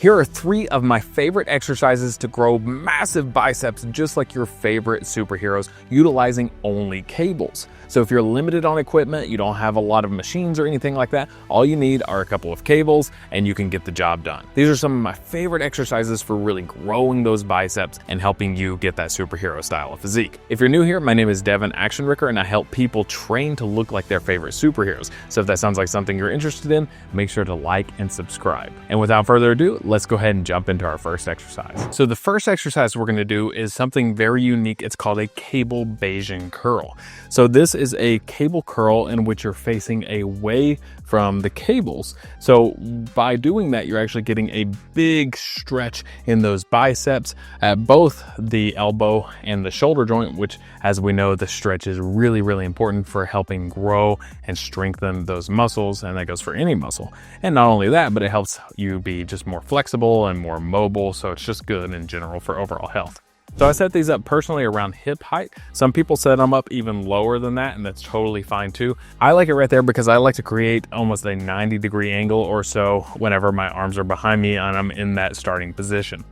Here are 3 of my favorite exercises to grow massive biceps just like your favorite superheroes, utilizing only cables. So if you're limited on equipment, you don't have a lot of machines or anything like that, all you need are a couple of cables and you can get the job done. These are some of my favorite exercises for really growing those biceps and helping you get that superhero style of physique. If you're new here, my name is Devin Actionricker and I help people train to look like their favorite superheroes. So if that sounds like something you're interested in, make sure to like and subscribe. And without further ado, let's go ahead and jump into our first exercise. So the first exercise we're going to do is something very unique. It's called a cable bayesian curl. So this is a cable curl in which you're facing away from the cables. So by doing that, you're actually getting a big stretch in those biceps at both the elbow and the shoulder joint, which, as we know, the stretch is really, really important for helping grow and strengthen those muscles. And that goes for any muscle. And not only that, but it helps you be just more flexible and more mobile. So it's just good in general for overall health. So I set these up personally around hip height. Some people set them up even lower than that, and that's totally fine too. I like it right there because I like to create almost a 90-degree angle or so whenever my arms are behind me and I'm in that starting position.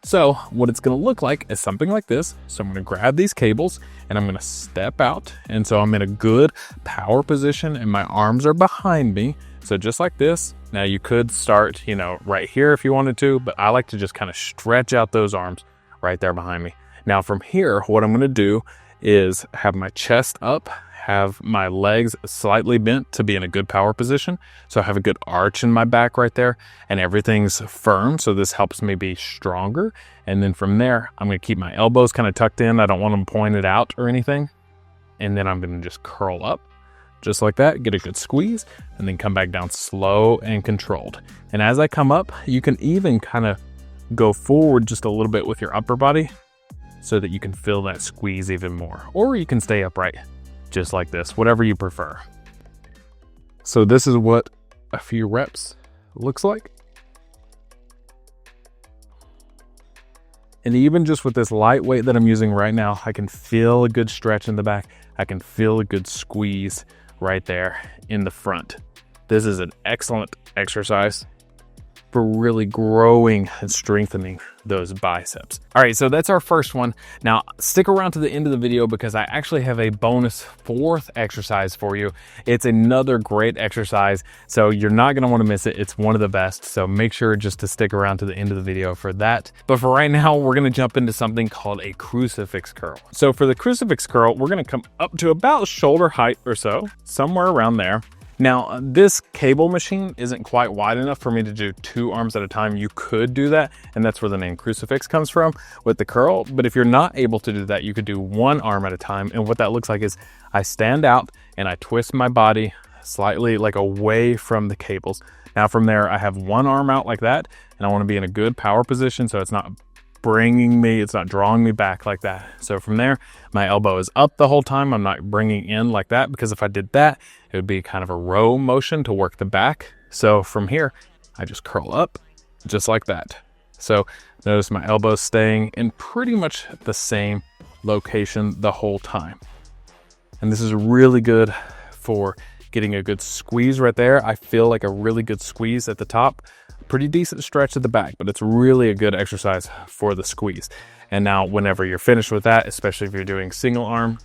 So what it's going to look like is something like this. So I'm going to grab these cables and I'm going to step out. And so I'm in a good power position and my arms are behind me. So just like this. Now you could start, right here if you wanted to, but I like to just kind of stretch out those arms right there behind me. Now from here, what I'm going to do is have my chest up, have my legs slightly bent to be in a good power position. So I have a good arch in my back right there and everything's firm. So this helps me be stronger. And then from there, I'm going to keep my elbows kind of tucked in. I don't want them pointed out or anything. And then I'm going to just curl up just like that, get a good squeeze, and then come back down slow and controlled. And as I come up, you can even kind of go forward just a little bit with your upper body so that you can feel that squeeze even more. Or you can stay upright just like this, whatever you prefer. So this is what a few reps looks like. And even just with this light weight that I'm using right now, I can feel a good stretch in the back. I can feel a good squeeze right there in the front. This is an excellent exercise for really growing and strengthening those biceps. All right, so that's our first one. Now stick around to the end of the video because I actually have a bonus 4th exercise for you. It's another great exercise, so you're not gonna wanna miss it. It's one of the best, so make sure just to stick around to the end of the video for that. But for right now, we're gonna jump into something called a crucifix curl. So for the crucifix curl, we're gonna come up to about shoulder height or so, somewhere around there. Now, this cable machine isn't quite wide enough for me to do 2 arms at a time. You could do that, and that's where the name Crucifix comes from with the curl. But if you're not able to do that, you could do 1 arm at a time. And what that looks like is I stand out and I twist my body slightly like away from the cables. Now from there, I have 1 arm out like that, and I want to be in a good power position so it's not it's not drawing me back like that. So from there, my elbow is up the whole time. I'm not bringing in like that because if I did that, it would be kind of a row motion to work the back. So from here, I just curl up just like that. So notice my elbows staying in pretty much the same location the whole time. And this is really good for getting a good squeeze right there. I feel like a really good squeeze at the top. Pretty decent stretch at the back, but it's really a good exercise for the squeeze. And now whenever you're finished with that, especially if you're doing single arm,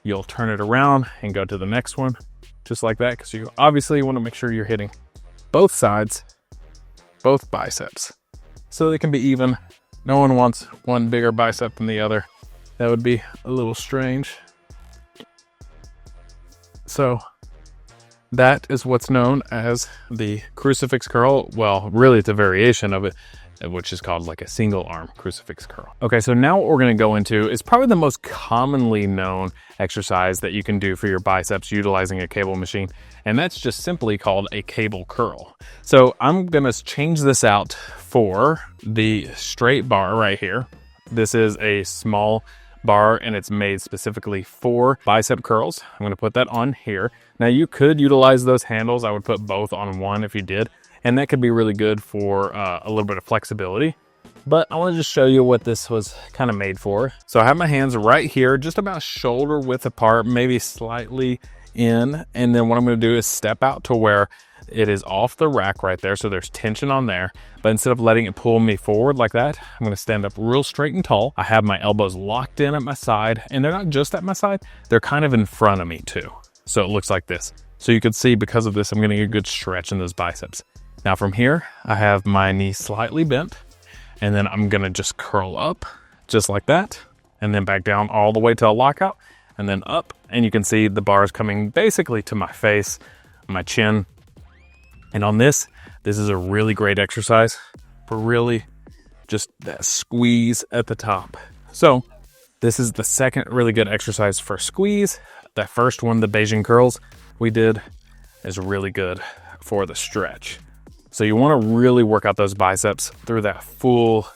you'll turn it around and go to the next one just like that, because you obviously want to make sure you're hitting both sides, both biceps, so they can be even. No one wants one bigger bicep than the other. That would be a little strange. So that is what's known as the crucifix curl. Well, really it's a variation of it, which is called like a single arm crucifix curl. Okay, so now what we're gonna go into is probably the most commonly known exercise that you can do for your biceps utilizing a cable machine. And that's just simply called a cable curl. So I'm gonna change this out for the straight bar right here. This is a small bar and it's made specifically for bicep curls. I'm going to put that on here. Now you could utilize those handles. I would put both on one if you did, and that could be really good for a little bit of flexibility. But I want to just show you what this was kind of made for. So I have my hands right here, just about shoulder width apart, maybe slightly in, and then what I'm going to do is step out to where it is off the rack right there, so there's tension on there. But instead of letting it pull me forward like that, I'm gonna stand up real straight and tall. I have my elbows locked in at my side, and they're not just at my side, they're kind of in front of me too. So it looks like this. So you can see because of this, I'm gonna get a good stretch in those biceps. Now from here, I have my knee slightly bent, and then I'm gonna just curl up just like that, and then back down all the way to a lockout, and then up, and you can see the bars coming basically to my face, my chin. And on this is a really great exercise for really just that squeeze at the top. So this is the second really good exercise for squeeze. That first one, the Bayesian curls we did, is really good for the stretch. So you want to really work out those biceps through that full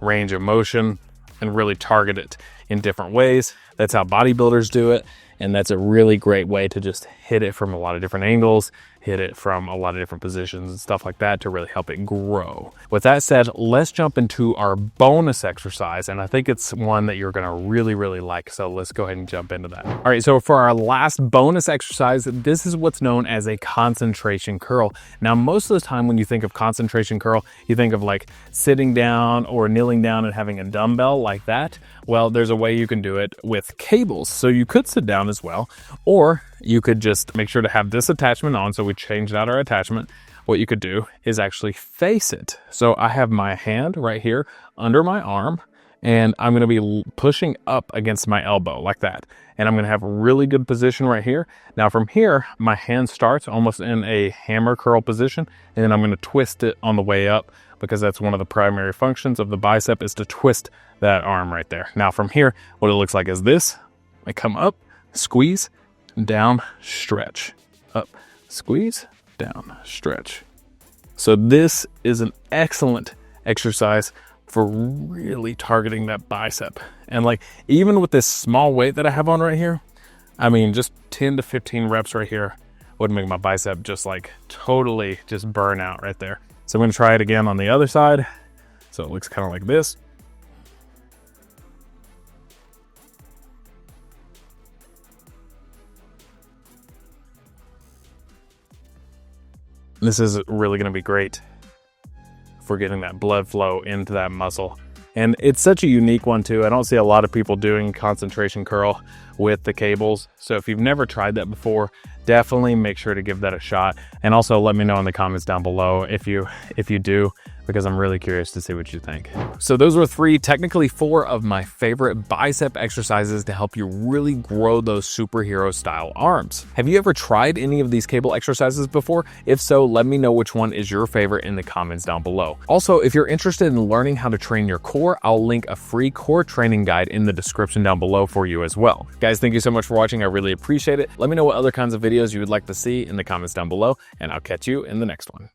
range of motion and really target it in different ways. That's how bodybuilders do it. And that's a really great way to just hit it from a lot of different angles, hit it from a lot of different positions and stuff like that to really help it grow. With that said, let's jump into our bonus exercise. And I think it's one that you're gonna really, really like. So let's go ahead and jump into that. All right, so for our last bonus exercise, this is what's known as a concentration curl. Now, most of the time when you think of concentration curl, you think of like sitting down or kneeling down and having a dumbbell like that. Well, there's a way you can do it with cables. So you could sit down as well, or you could just make sure to have this attachment on. So we changed out our attachment. What you could do is actually face it. So I have my hand right here under my arm, and I'm gonna be pushing up against my elbow like that. And I'm gonna have a really good position right here. Now from here, my hand starts almost in a hammer curl position, and then I'm gonna twist it on the way up, because that's one of the primary functions of the bicep, is to twist that arm right there. Now from here, what it looks like is this. I come up, squeeze, down, stretch, up, squeeze, down, stretch. So this is an excellent exercise for really targeting that bicep. And like, even with this small weight that I have on right here, I mean, just 10 to 15 reps right here would make my bicep just like totally just burn out right there. So I'm gonna try it again on the other side. So it looks kind of like this. This is really going to be great for getting that blood flow into that muscle. And it's such a unique one too. I don't see a lot of people doing concentration curl with the cables. So if you've never tried that before, definitely make sure to give that a shot. And also let me know in the comments down below if you do, because I'm really curious to see what you think. So those were technically four of my favorite bicep exercises to help you really grow those superhero style arms. Have you ever tried any of these cable exercises before? If so, let me know which one is your favorite in the comments down below. Also, if you're interested in learning how to train your core, I'll link a free core training guide in the description down below for you as well. Guys, thank you so much for watching. I really appreciate it. Let me know what other kinds of videos you would like to see in the comments down below, and I'll catch you in the next one.